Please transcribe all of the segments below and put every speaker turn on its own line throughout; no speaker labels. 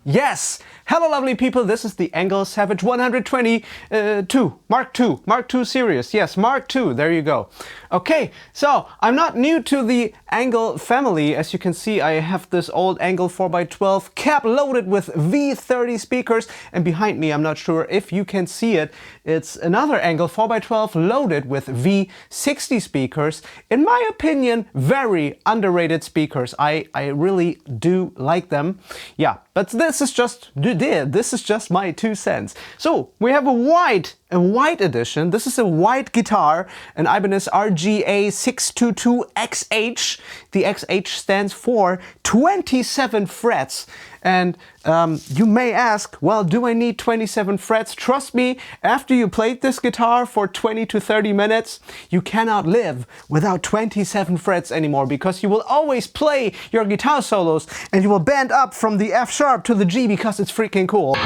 Yes! Hello lovely people, this is the ENGL Savage 120 Mark II series. Yes, Mark II, there you go. Okay, so I'm not new to the ENGL family. As you can see, I have this old ENGL 4x12 cap loaded with V30 speakers, and behind me, I'm not sure if you can see it, it's another ENGL 4x12 loaded with V60 speakers. In my opinion, very underrated speakers. I really do like them. Yeah, but this is just my 2 cents. So we have a white edition. This is a white guitar, an Ibanez RGA622XH. The XH stands for 27 frets. And you may ask, well, do I need 27 frets? Trust me, after you played this guitar for 20 to 30 minutes, you cannot live without 27 frets anymore, because you will always play your guitar solos and you will bend up from the F sharp to the G because it's freaking cool.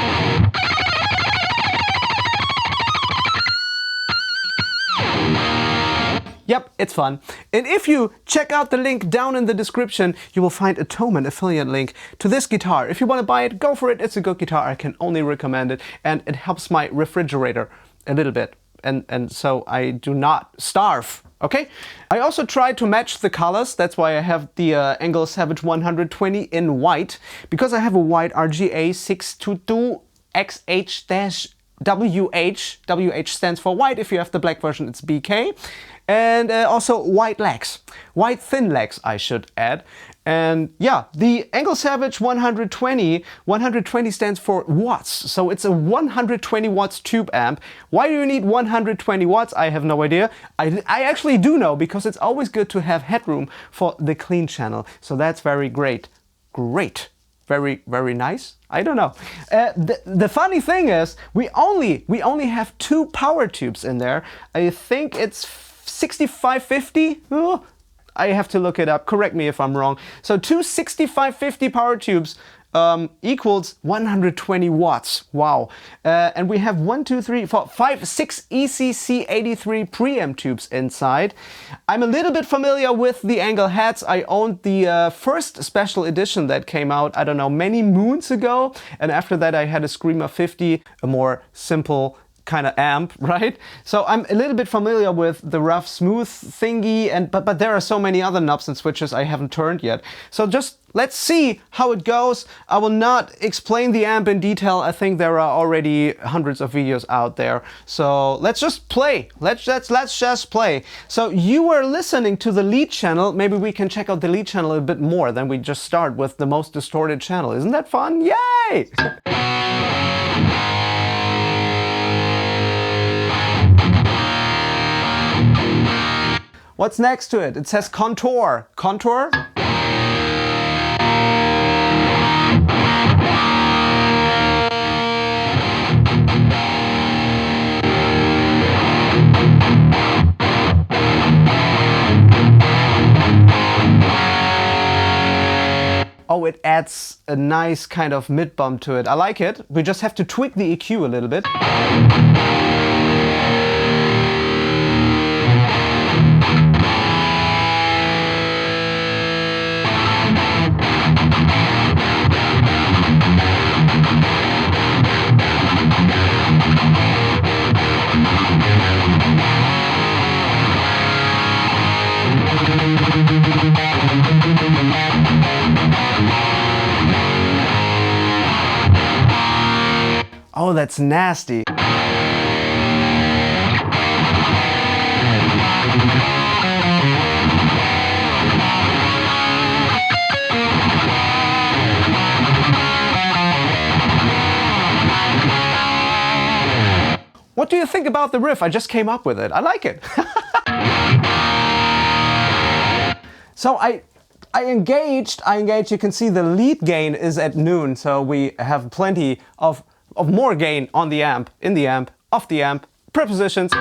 Yep, it's fun. And if you check out the link down in the description, you will find a Thomann affiliate link to this guitar. If you want to buy it, go for it. It's a good guitar. I can only recommend it. And it helps my refrigerator a little bit. And so I do not starve. Okay? I also tried to match the colors. That's why I have the ENGL Savage 120 in white. Because I have a white RGA 622XH-WH. WH stands for white. If you have the black version, it's BK. And also white legs. White thin legs, I should add. And yeah, the ENGL Savage 120 stands for watts. So it's a 120 watts tube amp. Why do you need 120 watts? I have no idea. I actually do know, because it's always good to have headroom for the clean channel. So that's very great. Great. Very, very nice. I don't know. The funny thing is, we only have 2 power tubes in there. I think it's 6550. Oh, I have to look it up. Correct me if I'm wrong. So 2 6550 power tubes equals 120 watts. Wow. And we have 6 ECC83 preamp tubes inside. I'm a little bit familiar with the ENGL heads. I owned the first special edition that came out, I don't know, many moons ago. And after that I had a Screamer 50, a more simple kind of amp, right? So I'm a little bit familiar with the rough smooth thingy, but there are so many other knobs and switches I haven't turned yet. So just let's see how it goes. I will not explain the amp in detail. I think there are already hundreds of videos out there. So let's just play. Let's just play. So you were listening to the lead channel. Maybe we can check out the lead channel a bit more. Then we just start with the most distorted channel. Isn't that fun? Yay! What's next to it? It says contour. Contour? Oh, it adds a nice kind of mid bump to it. I like it. We just have to tweak the EQ a little bit. Oh, that's nasty. What do you think about the riff? I just came up with it. I like it. So I engaged. You can see the lead gain is at noon, so we have plenty of more gain on the amp, in the amp, off the amp, prepositions.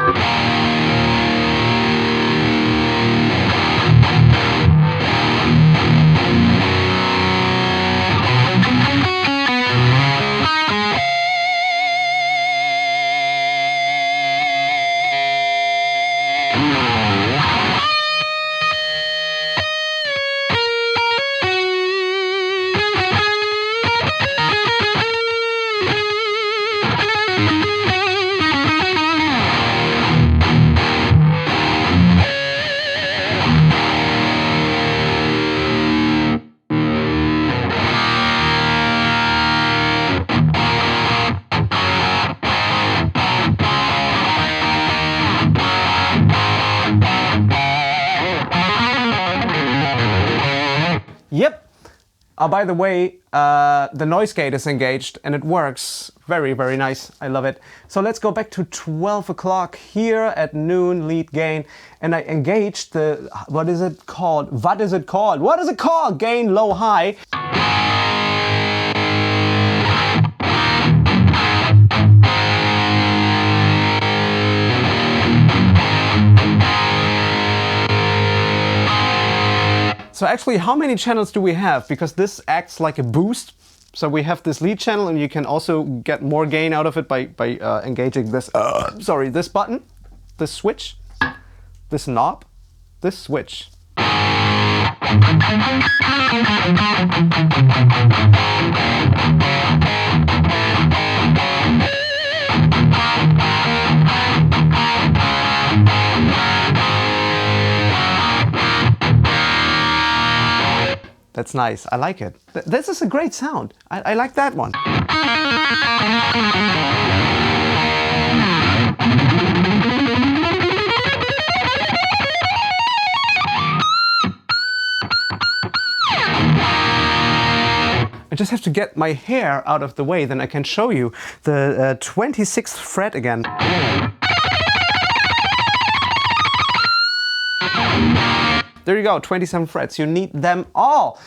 By the way, the noise gate is engaged and it works very, very nice. I love it. So let's go back to 12 o'clock here at noon, lead gain. And I engaged the, what is it called? What is it called? What is it called? Gain, low, high. So actually, how many channels do we have? Because this acts like a boost. So we have this lead channel, and you can also get more gain out of it by engaging this, this button, this switch, this knob, this switch. That's nice. I like it. This is a great sound. I like that one. I just have to get my hair out of the way, then I can show you the 26th fret again. There you go, 27 frets. You need them all.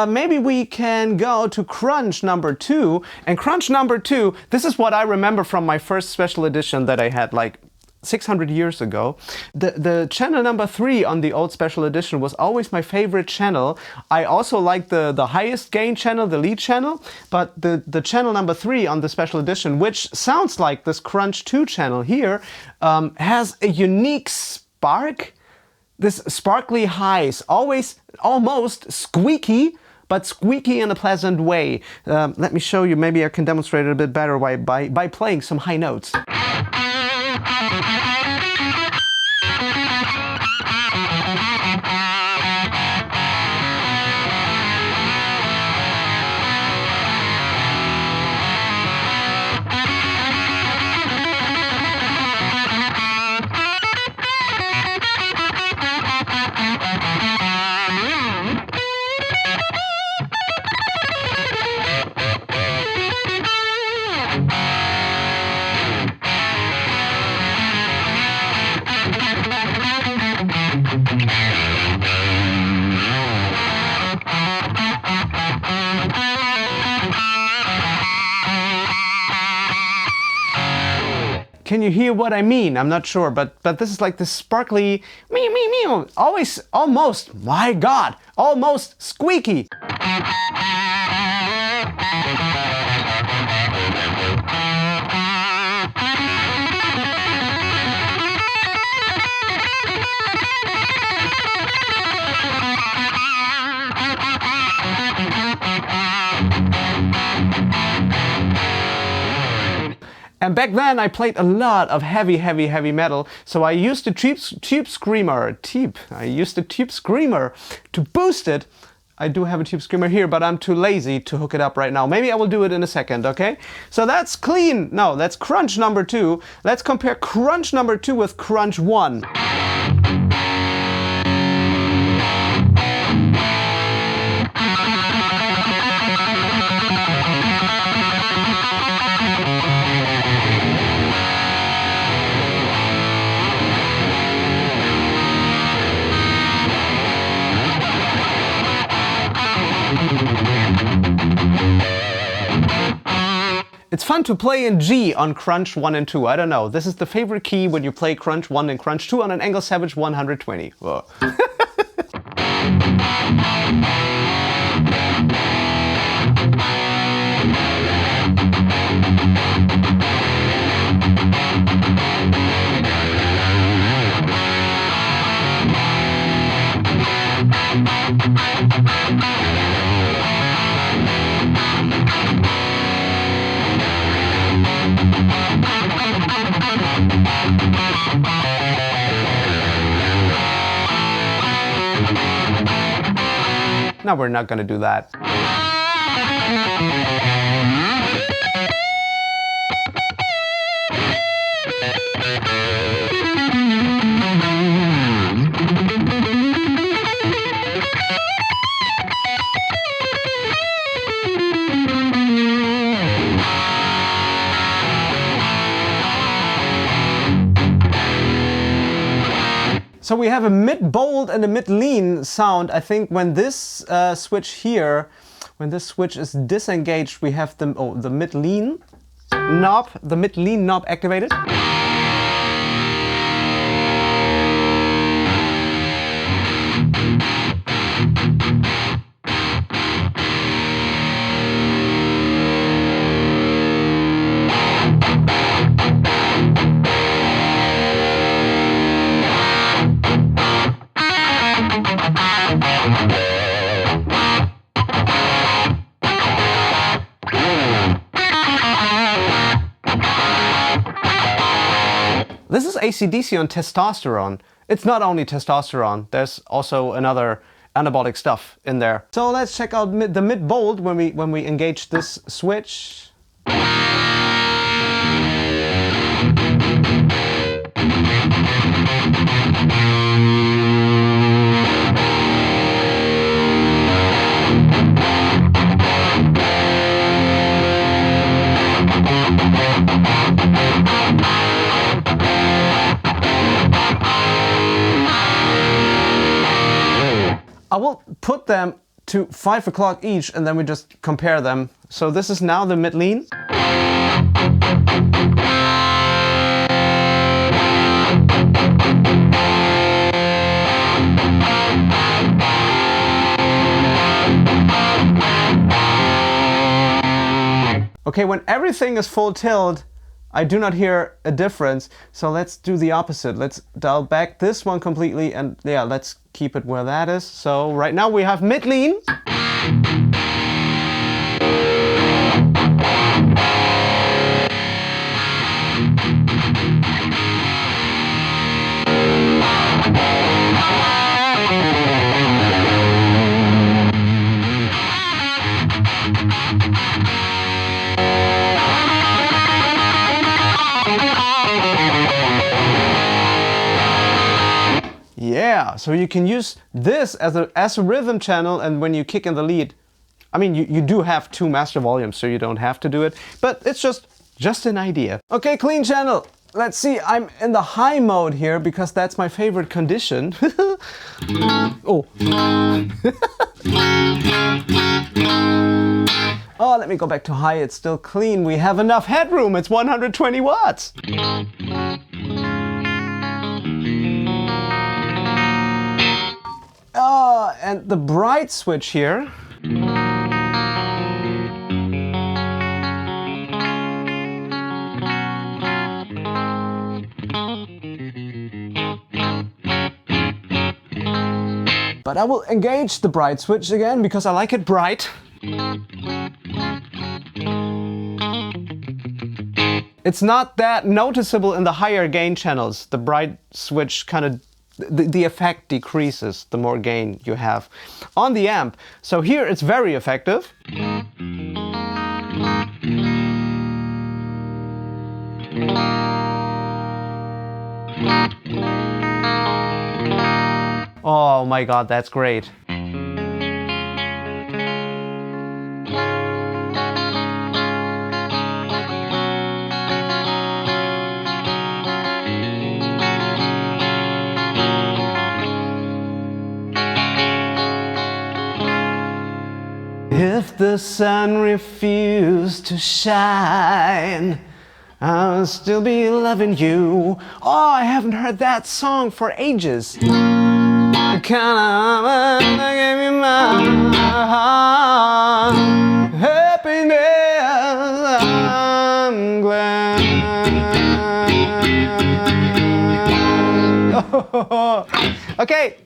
Maybe we can go to crunch number 2. And crunch number 2, this is what I remember from my first special edition that I had like 600 years ago. The channel number 3 on the old special edition was always my favorite channel. I also like the highest gain channel, the lead channel, but the channel number 3 on the special edition, which sounds like this crunch 2 channel here, has a unique spark. This sparkly highs, always almost squeaky, but squeaky in a pleasant way. Let me show you, maybe I can demonstrate it a bit better by playing some high notes. Can you hear what I mean? I'm not sure, but this is like this sparkly, meow, meow, meow, always, almost, my God, almost squeaky. And back then I played a lot of heavy metal, so I used a tube screamer to boost it. I do have a tube screamer here, but I'm too lazy to hook it up right now. Maybe I will do it in a second, okay? So that's clean. No, that's crunch number 2. Let's compare crunch number 2 with crunch 1. It's fun to play in G on crunch 1 and 2. I don't know. This is the favorite key when you play crunch 1 and crunch 2 on an ENGL Savage 120. Whoa. No, we're not gonna do that. So we have a mid-bold and a mid-lean sound. I think when this switch here, when this switch is disengaged, we have the mid-lean knob activated. This is AC/DC on testosterone. It's not only testosterone, there's also another anabolic stuff in there. So let's check out the mid-bold when we engage this switch. I will put them to 5 o'clock each and then we just compare them. So this is now the mid-lean. Okay, when everything is full tilt, I do not hear a difference. So let's do the opposite. Let's dial back this one completely and yeah, let's keep it where that is. So right now we have mid-lean. Yeah, so you can use this as a rhythm channel, and when you kick in the lead, I mean, you do have 2 master volumes, so you don't have to do it, but it's just an idea. Okay, clean channel. Let's see, I'm in the high mode here because that's my favorite condition. Oh. Oh, let me go back to high, it's still clean. We have enough headroom, it's 120 watts. And the bright switch here. But I will engage the bright switch again because I like it bright. It's not that noticeable in the higher gain channels. The bright switch kind of the effect decreases the more gain you have on the amp. So here it's very effective. Oh my God, that's great. If the sun refused to shine, I'll still be loving you. Oh, I haven't heard that song for ages. I gave me my heart, happiness, I'm glad. Oh, okay.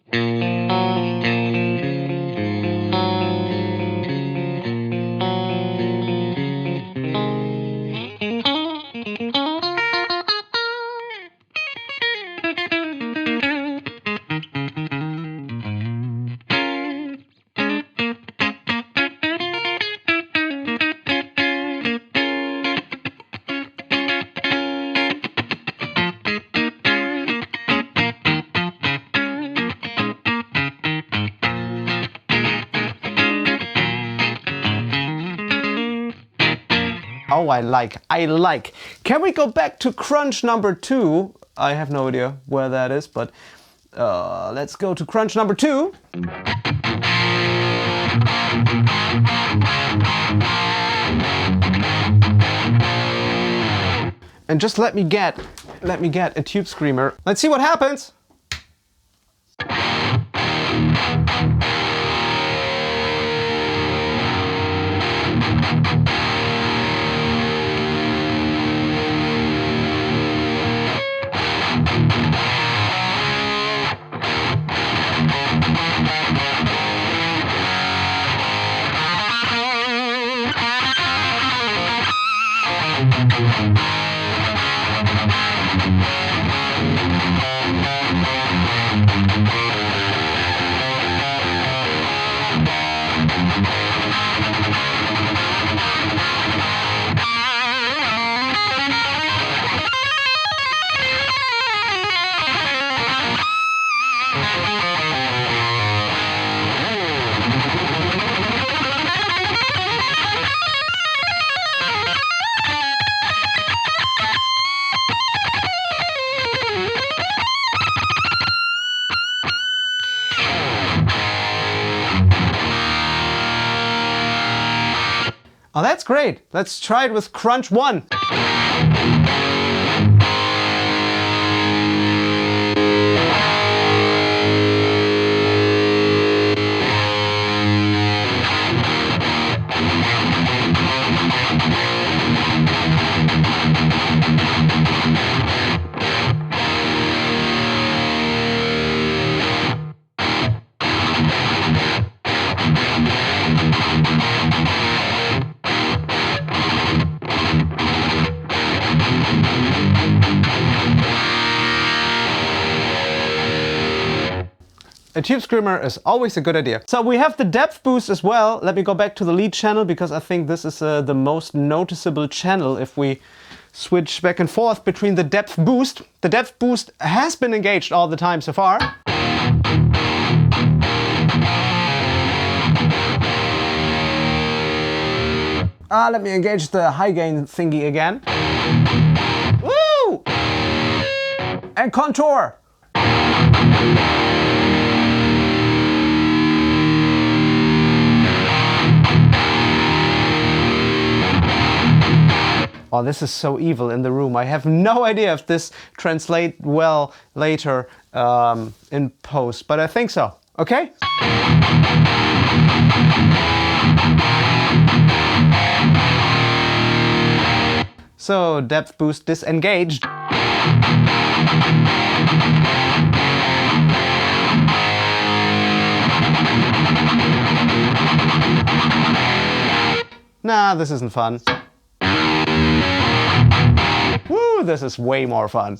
Oh, I like. Can we go back to crunch number 2? I have no idea where that is, but Let's go to crunch number 2. And just let me get a tube screamer. Let's see what happens. Oh, that's great. Let's try it with crunch 1. A tube screamer is always a good idea. So we have the depth boost as well. Let me go back to the lead channel because I think this is the most noticeable channel if we switch back and forth between the depth boost. The depth boost has been engaged all the time so far. Let me engage the high gain thingy again. Woo! And contour. Oh, this is so evil in the room. I have no idea if this translates well later in post, but I think so. Okay? So, depth boost disengaged. Nah, this isn't fun. Woo, this is way more fun.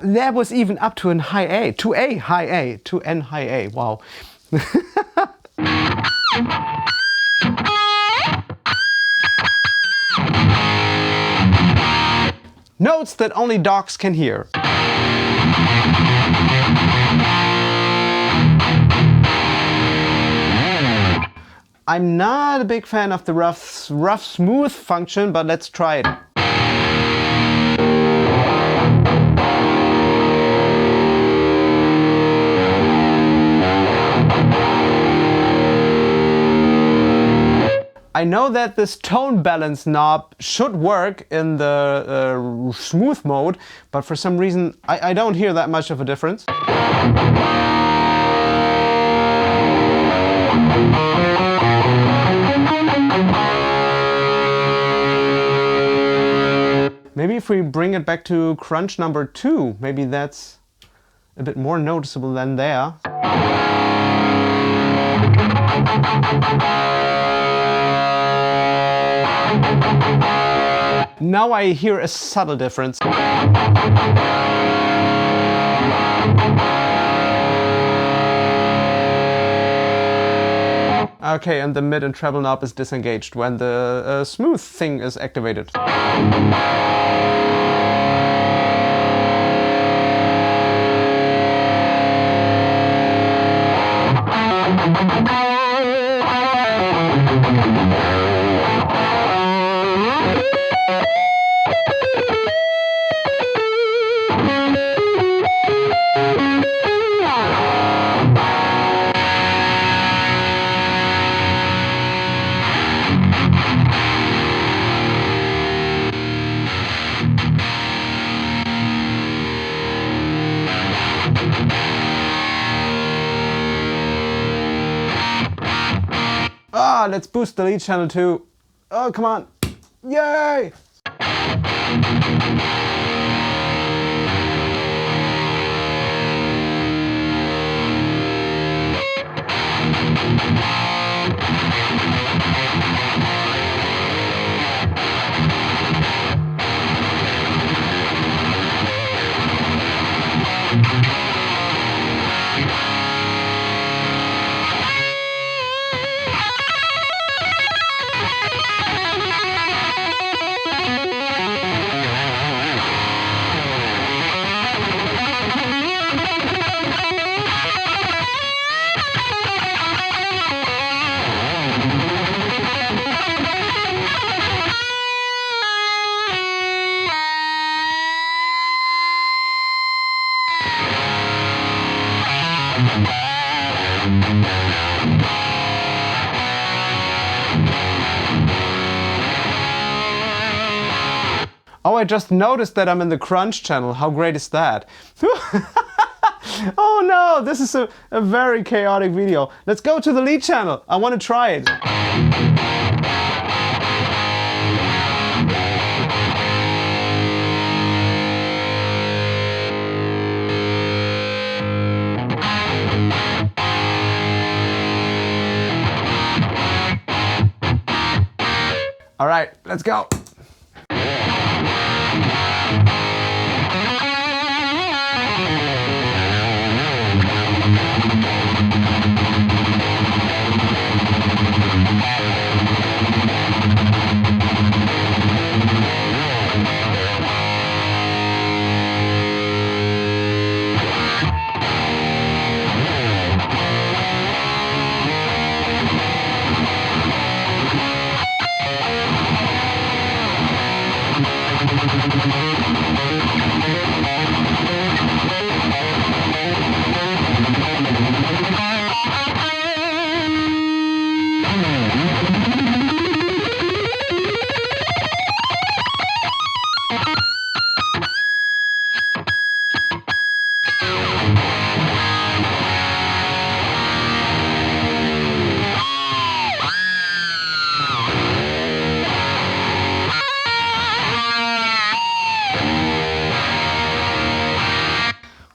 That was even up to an high A, to A high A, to N high A. Wow. Notes that only dogs can hear. I'm not a big fan of the rough smooth function, but let's try it. I know that this tone balance knob should work in the smooth mode, but for some reason I don't hear that much of a difference. Maybe if we bring it back to crunch number 2, maybe that's a bit more noticeable than there. Now I hear a subtle difference. Okay, and the mid and treble knob is disengaged when the smooth thing is activated. Ah, let's boost the lead channel too. Oh, come on. Yay! Oh, I just noticed that I'm in the crunch channel. How great is that? Oh no, this is a very chaotic video. Let's go to the lead channel. I want to try it. All right, let's go.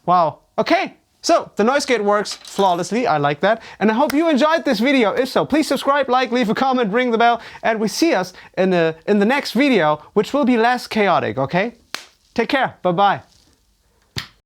Wow. Okay. So the noise gate works flawlessly. I like that. And I hope you enjoyed this video. If so, please subscribe, like, leave a comment, ring the bell, and we see us in the next video, which will be less chaotic. Okay? Take care. Bye-bye.